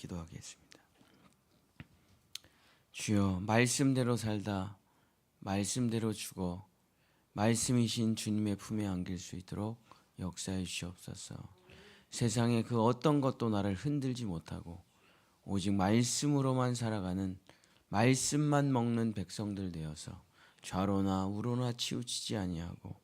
기도하겠습니다. 주여, 말씀대로 살다 말씀대로 죽어 말씀이신 주님의 품에 안길 수 있도록 역사해 주시옵소서. 세상의 그 어떤 것도 나를 흔들지 못하고 오직 말씀으로만 살아가는, 말씀만 먹는 백성들 되어서 좌로나 우로나 치우치지 아니하고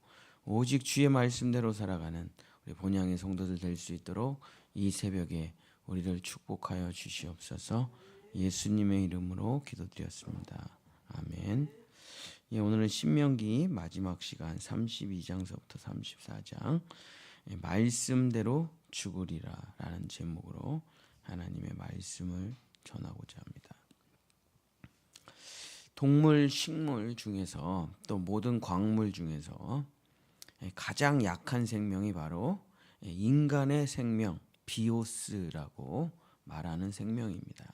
오직 주의 말씀대로 살아가는 우리 본향의 성도들 될 수 있도록 이 새벽에 우리를 축복하여 주시옵소서. 예수님의 이름으로 기도드렸습니다. 아멘. 오늘은 신명기 마지막 시간 32장서부터 34장 말씀대로 죽으리라 라는 제목으로 하나님의 말씀을 전하고자 합니다. 동물, 식물 중에서 또 모든 광물 중에서 가장 약한 생명이 바로 인간의 생명, 비오스라고 말하는 생명입니다.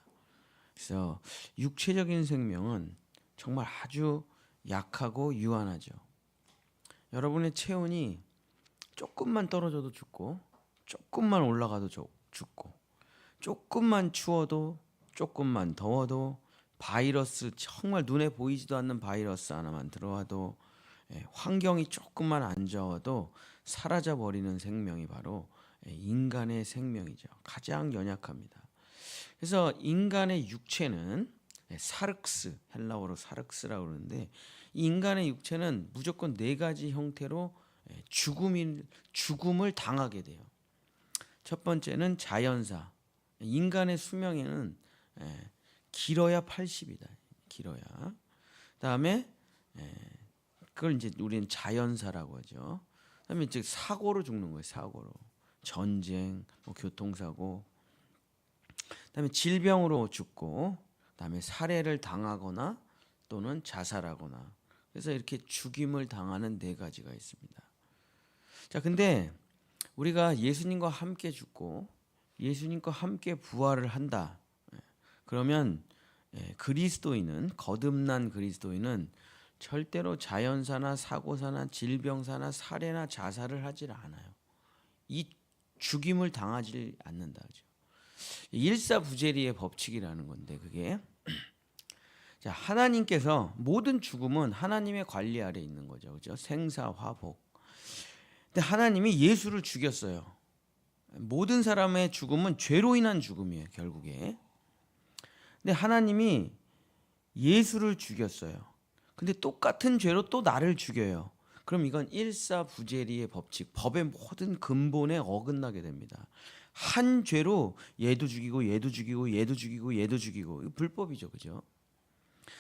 그래서 육체적인 생명은 정말 아주 약하고 유한하죠. 여러분의 체온이 조금만 떨어져도 죽고, 조금만 올라가도 죽고, 조금만 추워도, 조금만 더워도, 바이러스, 정말 눈에 보이지도 않는 바이러스 하나만 들어와도, 환경이 조금만 안 좋아도 사라져버리는 생명이 바로 인간의 생명이죠. 가장 연약합니다. 그래서 인간의 육체는 사륵스, 헬라어로 사륵스라고 그러는데, 이 인간의 육체는 무조건 네 가지 형태로 죽음을 당하게 돼요. 첫 번째는 자연사. 인간의 수명에는 길어야 80이다. 길어야. 그다음에 그걸 이제 우리는 자연사라고 하죠. 그다음에 이제 사고로 죽는 거예요. 사고로. 전쟁, 교통사고. 그다음에 질병으로 죽고, 그다음에 살해를 당하거나 또는 자살하거나. 그래서 이렇게 죽임을 당하는 네 가지가 있습니다. 자, 근데 우리가 예수님과 함께 죽고 예수님과 함께 부활을 한다. 그러면 그리스도인은, 거듭난 그리스도인은 절대로 자연사나 사고사나 질병사나 살해나 자살을 하질 않아요. 이 죽임을 당하지 않는다. 일사부재리의 법칙이라는 건데, 그게 자, 하나님께서 모든 죽음은 하나님의 관리 아래 있는 거죠. 그죠? 생사화복. 근데 하나님이 예수를 죽였어요. 모든 사람의 죽음은 죄로 인한 죽음이에요, 결국에. 근데 하나님이 예수를 죽였어요. 근데 똑같은 죄로 또 나를 죽여요. 그럼 이건 일사부재리의 법칙, 법의 모든 근본에 어긋나게 됩니다. 한 죄로 얘도 죽이고 얘도 죽이고 얘도 죽이고 얘도 죽이고, 이거 불법이죠, 그죠?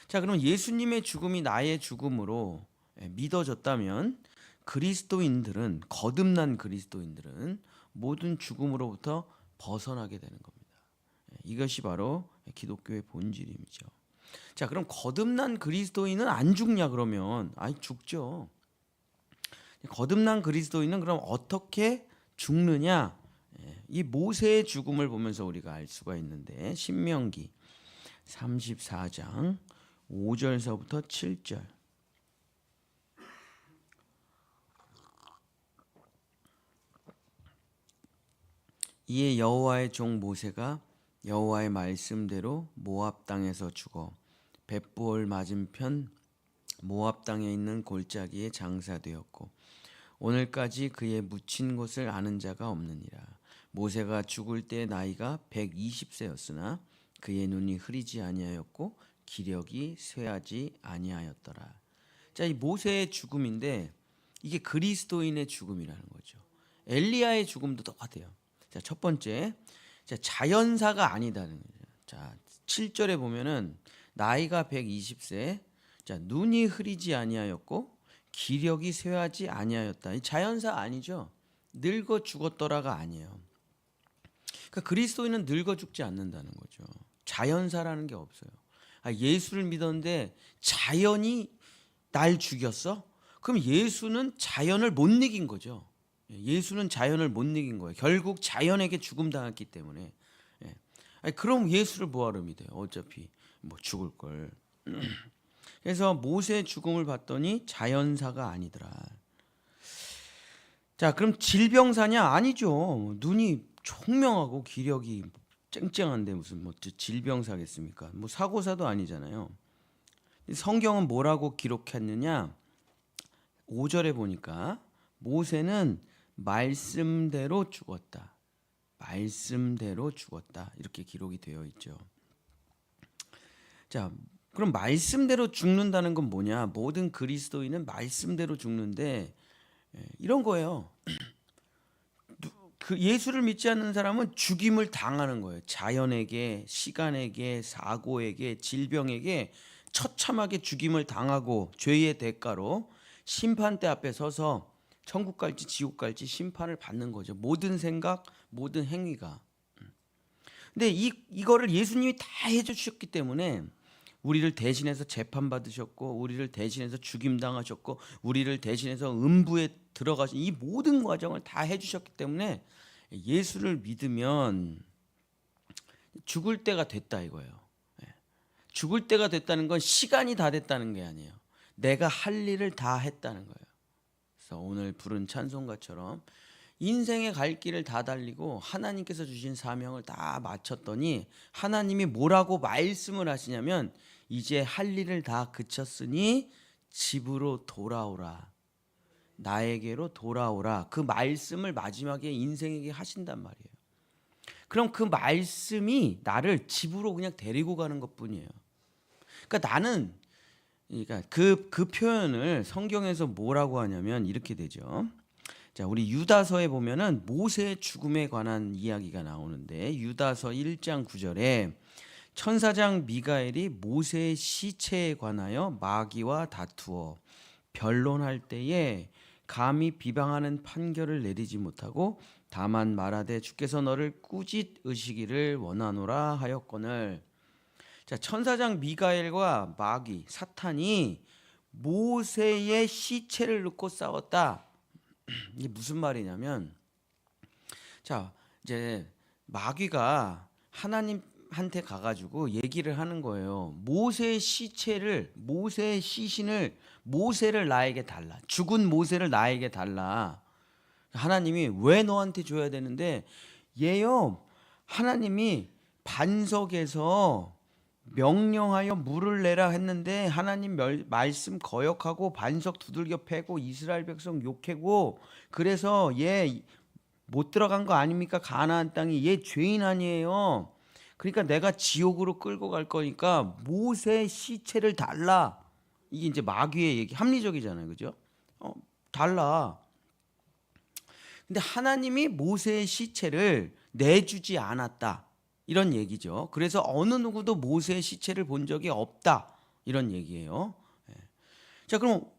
자, 그럼 예수님의 죽음이 나의 죽음으로 믿어졌다면 그리스도인들은, 거듭난 그리스도인들은 모든 죽음으로부터 벗어나게 되는 겁니다. 이것이 바로 기독교의 본질이죠. 자, 그럼 거듭난 그리스도인은 안 죽냐 그러면? 아니, 죽죠. 거듭난 그리스도인은 그럼 어떻게 죽느냐? 이 모세의 죽음을 보면서 우리가 알 수가 있는데, 신명기 34장 5절서부터 7절. 이에 여호와의 종 모세가 여호와의 말씀대로 모압 땅에서 죽어 벳부올 맞은편 모압 땅에 있는 골짜기에 장사되었고 오늘까지 그의 묻힌 곳을 아는 자가 없느니라. 모세가 죽을 때 나이가 120세였으나 그의 눈이 흐리지 아니하였고 기력이 쇠하지 아니하였더라. 자, 이 모세의 죽음인데 이게 그리스도인의 죽음이라는 거죠. 엘리야의 죽음도 똑같아요. 자, 첫 번째, 자, 자연사가 아니다는 거죠. 자, 7절에 보면은 나이가 120세, 자, 눈이 흐리지 아니하였고 기력이 쇠하지 아니하였다. 이 자연사 아니죠. 늙어 죽었더라가 아니에요. 그러니까 그리스도인은 늙어 죽지 않는다는 거죠. 자연사라는 게 없어요. 예수를 믿었는데 자연이 날 죽였어? 그럼 예수는 자연을 못 이긴 거죠. 예수는 자연을 못 이긴 거예요. 결국 자연에게 죽음 당했기 때문에. 그럼 예수를 뭐하러 믿어요? 어차피 뭐 죽을 걸. 그래서 모세의 죽음을 봤더니 자연사가 아니더라. 자, 그럼 질병사냐? 아니죠. 눈이 총명하고 기력이 쨍쨍한데 무슨 뭐 질병 사겠습니까? 뭐 사고사도 아니잖아요. 성경은 뭐라고 기록했느냐? 5절에 보니까 모세는 말씀대로 죽었다. 말씀대로 죽었다. 이렇게 기록이 되어 있죠. 자, 그럼 말씀대로 죽는다는 건 뭐냐? 모든 그리스도인은 말씀대로 죽는데 이런 거예요. 그 예수를 믿지 않는 사람은 죽임을 당하는 거예요. 자연에게, 시간에게, 사고에게, 질병에게 처참하게 죽임을 당하고 죄의 대가로 심판대 앞에 서서 천국 갈지 지옥 갈지 심판을 받는 거죠. 모든 생각, 모든 행위가. 근데 이거를 예수님이 다 해주셨기 때문에 우리를 대신해서 재판받으셨고, 우리를 대신해서 죽임당하셨고, 우리를 대신해서 음부에 들어가신 이 모든 과정을 다 해주셨기 때문에 예수를 믿으면 죽을 때가 됐다 이거예요. 죽을 때가 됐다는 건 시간이 다 됐다는 게 아니에요. 내가 할 일을 다 했다는 거예요. 그래서 오늘 부른 찬송가처럼 인생의 갈 길을 다 달리고 하나님께서 주신 사명을 다 마쳤더니 하나님이 뭐라고 말씀을 하시냐면 이제 할 일을 다 그쳤으니 집으로 돌아오라. 나에게로 돌아오라. 그 말씀을 마지막에 인생에게 하신단 말이에요. 그럼 그 말씀이 나를 집으로 그냥 데리고 가는 것뿐이에요. 그러니까 나는 그 표현을 성경에서 뭐라고 하냐면 이렇게 되죠. 자, 우리 유다서에 보면은 모세의 죽음에 관한 이야기가 나오는데 유다서 1장 9절에 천사장 미가엘이 모세의 시체에 관하여 마귀와 다투어 변론할 때에 감히 비방하는 판결을 내리지 못하고 다만 말하되 주께서 너를 꾸짖으시기를 원하노라 하였거늘. 자, 천사장 미가엘과 마귀 사탄이 모세의 시체를 놓고 싸웠다. 이게 무슨 말이냐면, 자, 이제 마귀가 하나님한테 가가지고 얘기를 하는 거예요. 모세의 시체를, 모세의 시신을, 모세를 나에게 달라. 죽은 모세를 나에게 달라. 하나님이 왜 너한테 줘야 되는데, 얘요, 하나님이 반석에서 명령하여 물을 내라 했는데 하나님 말씀 거역하고 반석 두들겨 패고 이스라엘 백성 욕하고 그래서 얘 못 들어간 거 아닙니까? 가나안 땅이. 얘 죄인 아니에요. 그러니까 내가 지옥으로 끌고 갈 거니까 모세의 시체를 달라. 이게 이제 마귀의 얘기, 합리적이잖아요, 그죠? 달라. 근데 하나님이 모세의 시체를 내주지 않았다. 이런 얘기죠. 그래서 어느 누구도 모세의 시체를 본 적이 없다. 이런 얘기예요. 자, 그럼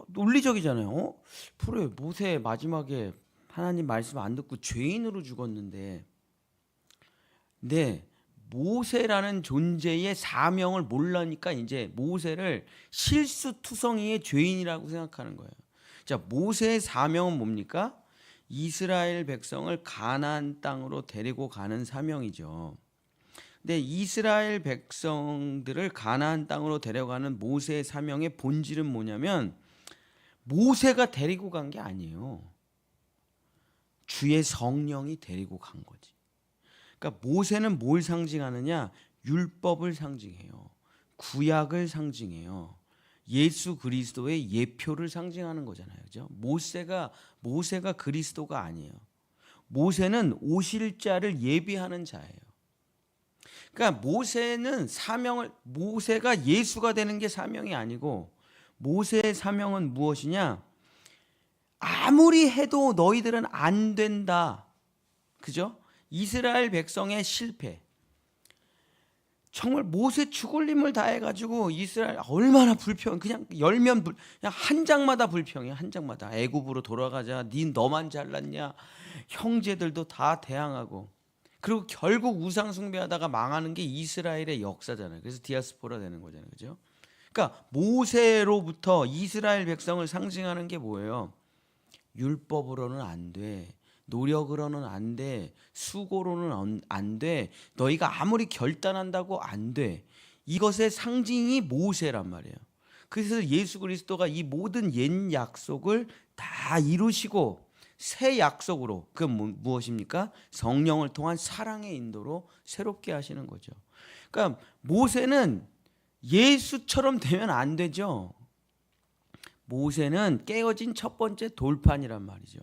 논리적이잖아요. 그래, 모세 마지막에 하나님 말씀 안 듣고 죄인으로 죽었는데, 근데 모세라는 존재의 사명을 몰라니까 이제 모세를 실수투성이의 죄인이라고 생각하는 거예요. 자, 모세의 사명은 뭡니까? 이스라엘 백성을 가나안 땅으로 데리고 가는 사명이죠. 근데 이스라엘 백성들을 가나안 땅으로 데려가는 모세의 사명의 본질은 뭐냐면 모세가 데리고 간 게 아니에요. 주의 성령이 데리고 간 거지. 그러니까 모세는 뭘 상징하느냐? 율법을 상징해요. 구약을 상징해요. 예수 그리스도의 예표를 상징하는 거잖아요. 그죠? 모세가 그리스도가 아니에요. 모세는 오실 자를 예비하는 자예요. 그러니까 모세가 예수가 되는 게 사명이 아니고 모세의 사명은 무엇이냐? 아무리 해도 너희들은 안 된다. 그죠? 이스라엘 백성의 실패. 정말 모세 죽을 힘을 다해가지고 이스라엘 얼마나 그냥 열면 그냥 한 장마다 불평해. 한 장마다 애굽으로 돌아가자. 너만 잘났냐? 형제들도 다 대항하고. 그리고 결국 우상 숭배하다가 망하는 게 이스라엘의 역사잖아요. 그래서 디아스포라 되는 거잖아요, 그죠? 그러니까 모세로부터 이스라엘 백성을 상징하는 게 뭐예요? 율법으로는 안 돼. 노력으로는 안 돼. 수고로는 안 돼. 너희가 아무리 결단한다고 안 돼. 이것의 상징이 모세란 말이에요. 그래서 예수 그리스도가 이 모든 옛 약속을 다 이루시고 새 약속으로 그 무엇입니까? 성령을 통한 사랑의 인도로 새롭게 하시는 거죠. 그러니까 모세는 예수처럼 되면 안 되죠. 모세는 깨어진 첫 번째 돌판이란 말이죠.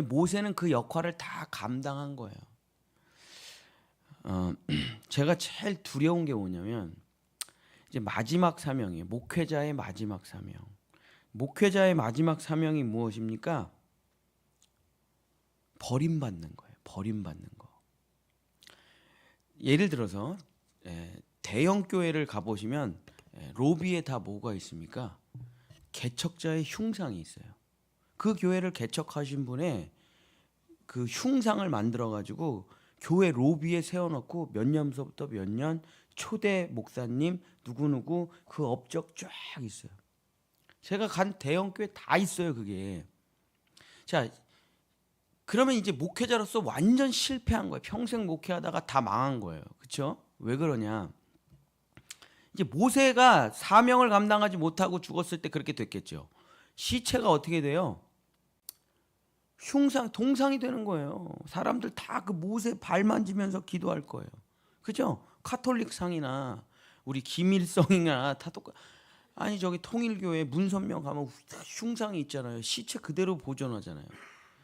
모세는 그 역할을 다 감당한 거예요. 제가 제일 두려운 게 뭐냐면 이제 마지막 사명이에요. 목회자의 마지막 사명. 목회자의 마지막 사명이 무엇입니까? 버림받는 거예요. 버림받는 거. 예를 들어서 대형 교회를 가보시면 로비에 다 뭐가 있습니까? 개척자의 흉상이 있어요. 그 교회를 개척하신 분의 그 흉상을 만들어 가지고 교회 로비에 세워놓고 몇 년서부터 몇 년 초대 목사님 누구누구 그 업적 쫙 있어요. 제가 간 대형 교회 다 있어요, 그게. 자, 그러면 이제 목회자로서 완전 실패한 거예요. 평생 목회하다가 다 망한 거예요. 그렇죠? 왜 그러냐? 이제 모세가 사명을 감당하지 못하고 죽었을 때 그렇게 됐겠죠. 시체가 어떻게 돼요? 흉상, 동상이 되는 거예요. 사람들 다 그 모세 발 만지면서 기도할 거예요. 그죠? 카톨릭 상이나 우리 김일성이나 다 똑같. 아니 저기 통일교회 문선명 가면 흉상이 있잖아요. 시체 그대로 보존하잖아요.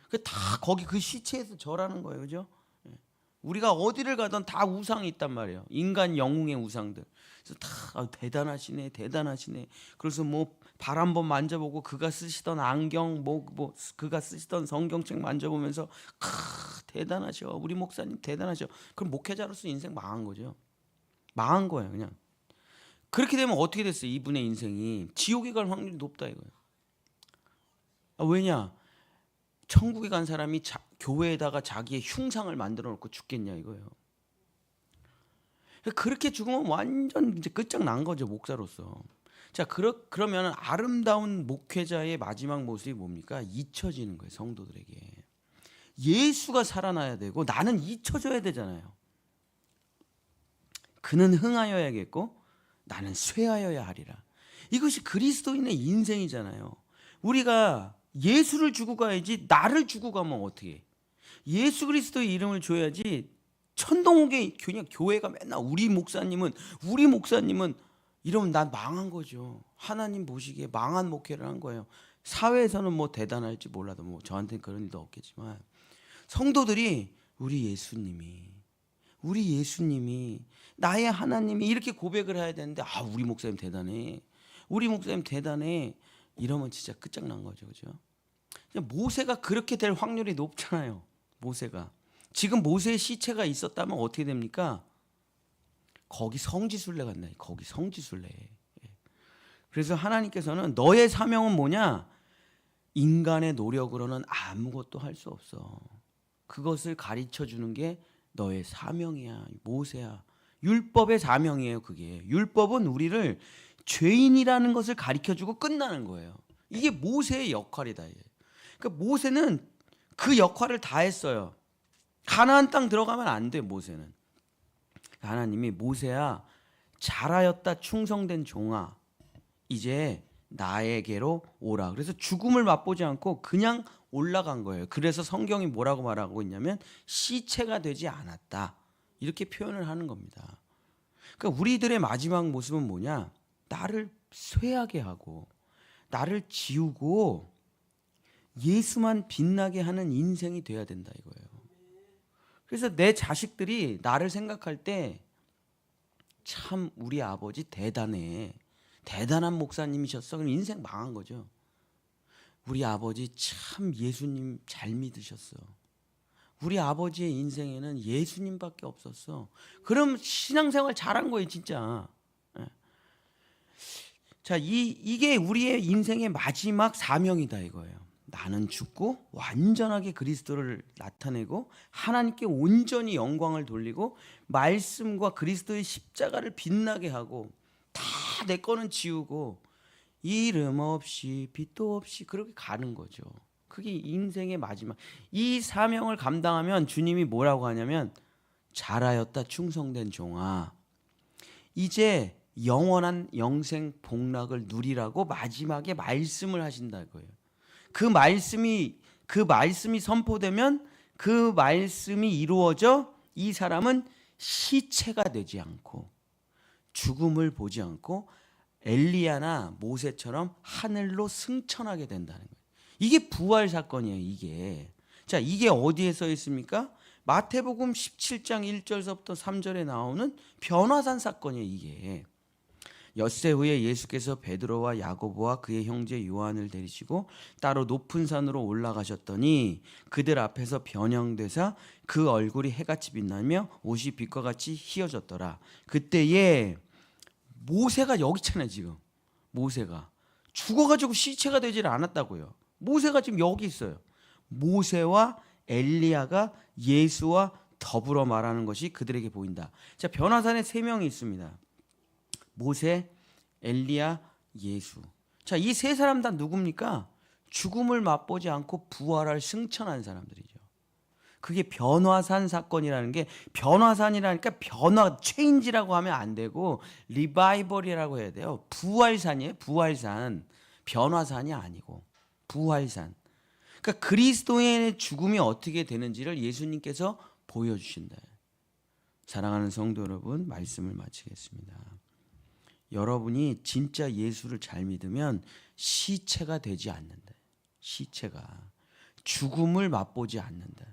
그 다 거기 그 시체에서 절하는 거예요, 그죠? 우리가 어디를 가든 다 우상이 있단 말이에요. 인간 영웅의 우상들. 그래서 다 대단하시네, 대단하시네. 그래서 뭐 발 한번 만져보고 그가 쓰시던 안경, 뭐 그가 쓰시던 성경책 만져보면서 대단하셔. 우리 목사님 대단하셔. 그럼 목회자로서 인생 망한 거죠. 망한 거예요, 그냥. 그렇게 되면 어떻게 됐어요? 이분의 인생이 지옥에 갈 확률이 높다 이거예요. 왜냐? 천국에 간 사람이 교회에다가 자기의 흉상을 만들어 놓고 죽겠냐 이거예요. 그렇게 죽으면 완전 이제 끝장난 거죠, 목사로서. 자, 그러면 아름다운 목회자의 마지막 모습이 뭡니까? 잊혀지는 거예요, 성도들에게. 예수가 살아나야 되고 나는 잊혀져야 되잖아요. 그는 흥하여야겠고 나는 쇠하여야 하리라. 이것이 그리스도인의 인생이잖아요. 우리가 예수를 주고 가야지 나를 주고 가면 어떻게 해? 예수 그리스도의 이름을 줘야지. 천동욱의 그냥 교회가 맨날 우리 목사님은 이러면 난 망한 거죠. 하나님 보시기에 망한 목회를 한 거예요. 사회에서는 뭐 대단할지 몰라도 뭐 저한테는 그런 일도 없겠지만 성도들이 우리 예수님이 나의 하나님이 이렇게 고백을 해야 되는데 우리 목사님 대단해. 우리 목사님 대단해. 이러면 진짜 끝장난 거죠. 그죠? 모세가 그렇게 될 확률이 높잖아요. 모세가. 지금 모세의 시체가 있었다면 어떻게 됩니까? 거기 성지순례 간다. 거기 성지순례. 그래서 하나님께서는 너의 사명은 뭐냐? 인간의 노력으로는 아무것도 할 수 없어. 그것을 가르쳐 주는 게 너의 사명이야. 모세야. 율법의 사명이에요. 그게. 율법은 우리를 죄인이라는 것을 가르쳐 주고 끝나는 거예요. 이게 모세의 역할이다. 그러니까 모세는 그 역할을 다 했어요. 가나안 땅 들어가면 안 돼, 모세는. 하나님이 모세야, 잘하였다 충성된 종아, 이제 나에게로 오라. 그래서 죽음을 맛보지 않고 그냥 올라간 거예요. 그래서 성경이 뭐라고 말하고 있냐면 시체가 되지 않았다. 이렇게 표현을 하는 겁니다. 그러니까 우리들의 마지막 모습은 뭐냐? 나를 쇠하게 하고 나를 지우고 예수만 빛나게 하는 인생이 돼야 된다 이거예요. 그래서 내 자식들이 나를 생각할 때 참 우리 아버지 대단해. 대단한 목사님이셨어. 그럼 인생 망한 거죠. 우리 아버지 참 예수님 잘 믿으셨어. 우리 아버지의 인생에는 예수님밖에 없었어. 그럼 신앙생활 잘한 거예요, 진짜. 자, 이게 우리의 인생의 마지막 사명이다 이거예요. 나는 죽고 완전하게 그리스도를 나타내고 하나님께 온전히 영광을 돌리고 말씀과 그리스도의 십자가를 빛나게 하고 다 내 거는 지우고 이름 없이 빛도 없이 그렇게 가는 거죠. 그게 인생의 마지막. 이 사명을 감당하면 주님이 뭐라고 하냐면 잘하였다 충성된 종아, 이제 영원한 영생 복락을 누리라고 마지막에 말씀을 하신다 거예요. 그 말씀이 그 말씀이 선포되면 그 말씀이 이루어져 이 사람은 시체가 되지 않고 죽음을 보지 않고 엘리야나 모세처럼 하늘로 승천하게 된다는 거예요. 이게 부활 사건이에요. 이게. 자, 이게 어디에 써 있습니까? 마태복음 17장 1절서부터 3절에 나오는 변화산 사건이에요. 이게. 엿새 후에 예수께서 베드로와 야고보와 그의 형제 요한을 데리시고 따로 높은 산으로 올라가셨더니 그들 앞에서 변형되사 그 얼굴이 해같이 빛나며 옷이 빛과 같이 희어졌더라. 그때에 모세가 여기 있잖아요. 지금 모세가 죽어가지고 시체가 되질 않았다고요. 모세가 지금 여기 있어요. 모세와 엘리야가 예수와 더불어 말하는 것이 그들에게 보인다. 자, 변화산에 세 명이 있습니다. 모세, 엘리야, 예수. 자, 이 세 사람 다 누굽니까? 죽음을 맛보지 않고 부활할 승천한 사람들이죠. 그게 변화산 사건이라는 게, 변화산이라니까 변화, 체인지라고 하면 안 되고 리바이벌이라고 해야 돼요. 부활산이에요. 부활산. 변화산이 아니고 부활산. 그러니까 그리스도인의 죽음이 어떻게 되는지를 예수님께서 보여주신다. 사랑하는 성도 여러분, 말씀을 마치겠습니다. 여러분이 진짜 예수를 잘 믿으면 시체가 되지 않는다. 시체가 죽음을 맛보지 않는다.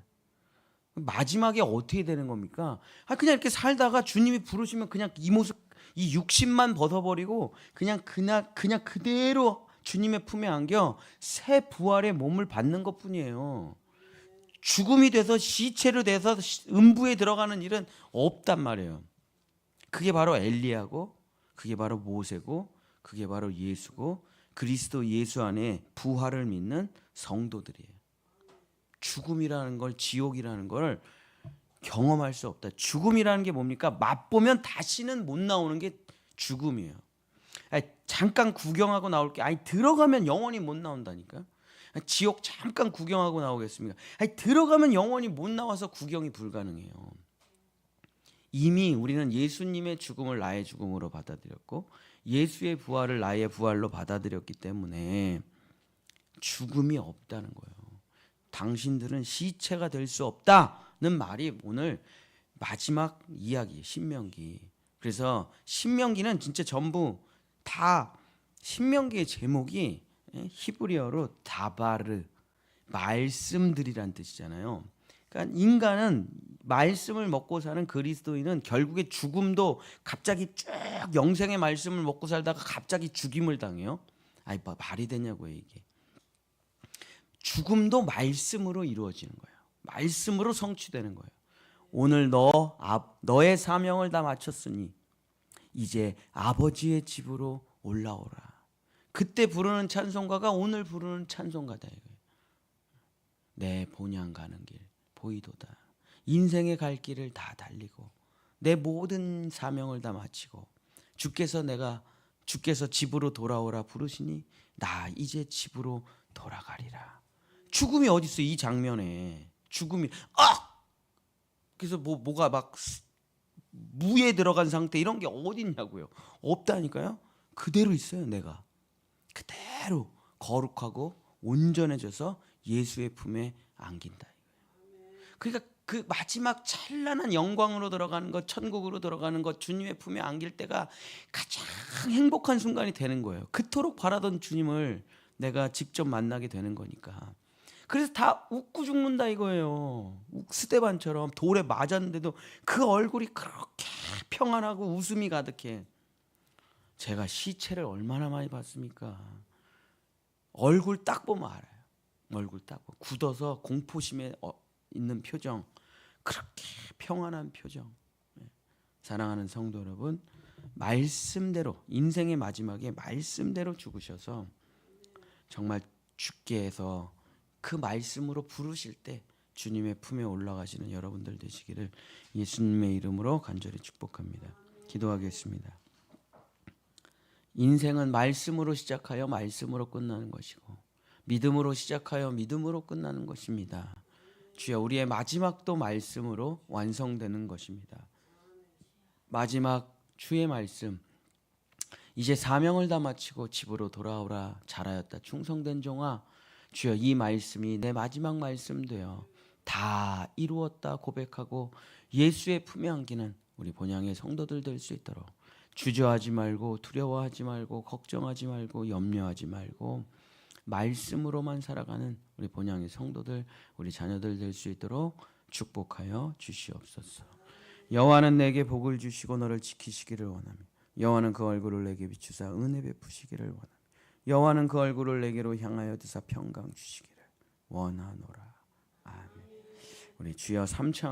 마지막에 어떻게 되는 겁니까? 그냥 이렇게 살다가 주님이 부르시면 그냥 이 모습, 이 육신만 벗어버리고 그냥 그대로 주님의 품에 안겨 새 부활의 몸을 받는 것뿐이에요. 죽음이 돼서 시체로 돼서 음부에 들어가는 일은 없단 말이에요. 그게 바로 엘리야고, 그게 바로 모세고, 그게 바로 예수고, 그리스도 예수 안에 부활을 믿는 성도들이에요. 죽음이라는 걸, 지옥이라는 걸 경험할 수 없다. 죽음이라는 게 뭡니까? 맛보면 다시는 못 나오는 게 죽음이에요. 잠깐 구경하고 나올 게, 들어가면 영원히 못 나온다니까. 지옥 잠깐 구경하고 나오겠습니까? 들어가면 영원히 못 나와서 구경이 불가능해요. 이미 우리는 예수님의 죽음을 나의 죽음으로 받아들였고 예수의 부활을 나의 부활로 받아들였기 때문에 죽음이 없다는 거예요. 당신들은 시체가 될 수 없다는 말이 오늘 마지막 이야기, 신명기. 그래서 신명기는 진짜 전부 다, 신명기의 제목이 히브리어로 다바르, 말씀들이란 뜻이잖아요. 그러니까 인간은, 말씀을 먹고 사는 그리스도인은 결국에 죽음도 갑자기 쭉 영생의 말씀을 먹고 살다가 갑자기 죽임을 당해요. 말이 되냐고요, 이게. 죽음도 말씀으로 이루어지는 거예요. 말씀으로 성취되는 거예요. 오늘 너의 사명을 다 마쳤으니 이제 아버지의 집으로 올라오라. 그때 부르는 찬송가가 오늘 부르는 찬송가다 이거예요. 내 본향 가는 길 보이도다. 인생의 갈 길을 다 달리고 내 모든 사명을 다 마치고 주께서 집으로 돌아오라 부르시니 나 이제 집으로 돌아가리라. 죽음이 어디 있어? 이 장면에 죽음이 그래서 뭐가 막 무에 들어간 상태 이런 게 어디 있냐고요. 없다니까요. 그대로 있어요. 내가 그대로 거룩하고 온전해져서 예수의 품에 안긴다. 그러니까 그 마지막 찬란한 영광으로 들어가는 것, 천국으로 들어가는 것, 주님의 품에 안길 때가 가장 행복한 순간이 되는 거예요. 그토록 바라던 주님을 내가 직접 만나게 되는 거니까. 그래서 다 웃고 죽는다 이거예요. 스데반처럼 돌에 맞았는데도 그 얼굴이 그렇게 평안하고 웃음이 가득해. 제가 시체를 얼마나 많이 봤습니까? 얼굴 딱 보면 알아요. 얼굴 딱 보면. 굳어서 공포심에 있는 표정, 그렇게 평안한 표정. 사랑하는 성도 여러분, 말씀대로, 인생의 마지막에 말씀대로 죽으셔서 정말 주께 해서 그 말씀으로 부르실 때 주님의 품에 올라가시는 여러분들 되시기를 예수님의 이름으로 간절히 축복합니다. 기도하겠습니다. 인생은 말씀으로 시작하여 말씀으로 끝나는 것이고 믿음으로 시작하여 믿음으로 끝나는 것입니다. 주여, 우리의 마지막도 말씀으로 완성되는 것입니다. 마지막 주의 말씀, 이제 사명을 다 마치고 집으로 돌아오라. 잘하였다 충성된 종아. 주여, 이 말씀이 내 마지막 말씀 되어 다 이루었다 고백하고 예수의 품에 안기는 우리 본향의 성도들 될 수 있도록 주저하지 말고 두려워하지 말고 걱정하지 말고 염려하지 말고 말씀으로만 살아가는 우리 본향의 성도들, 우리 자녀들 될 수 있도록 축복하여 주시옵소서. 여호와는 내게 복을 주시고 너를 지키시기를 원하며 여호와는 그 얼굴을 내게 비추사 은혜 베푸시기를 원하며 여호와는 그 얼굴을 내게로 향하여 드사 평강 주시기를 원하노라. 아멘. 우리 주여 삼창하고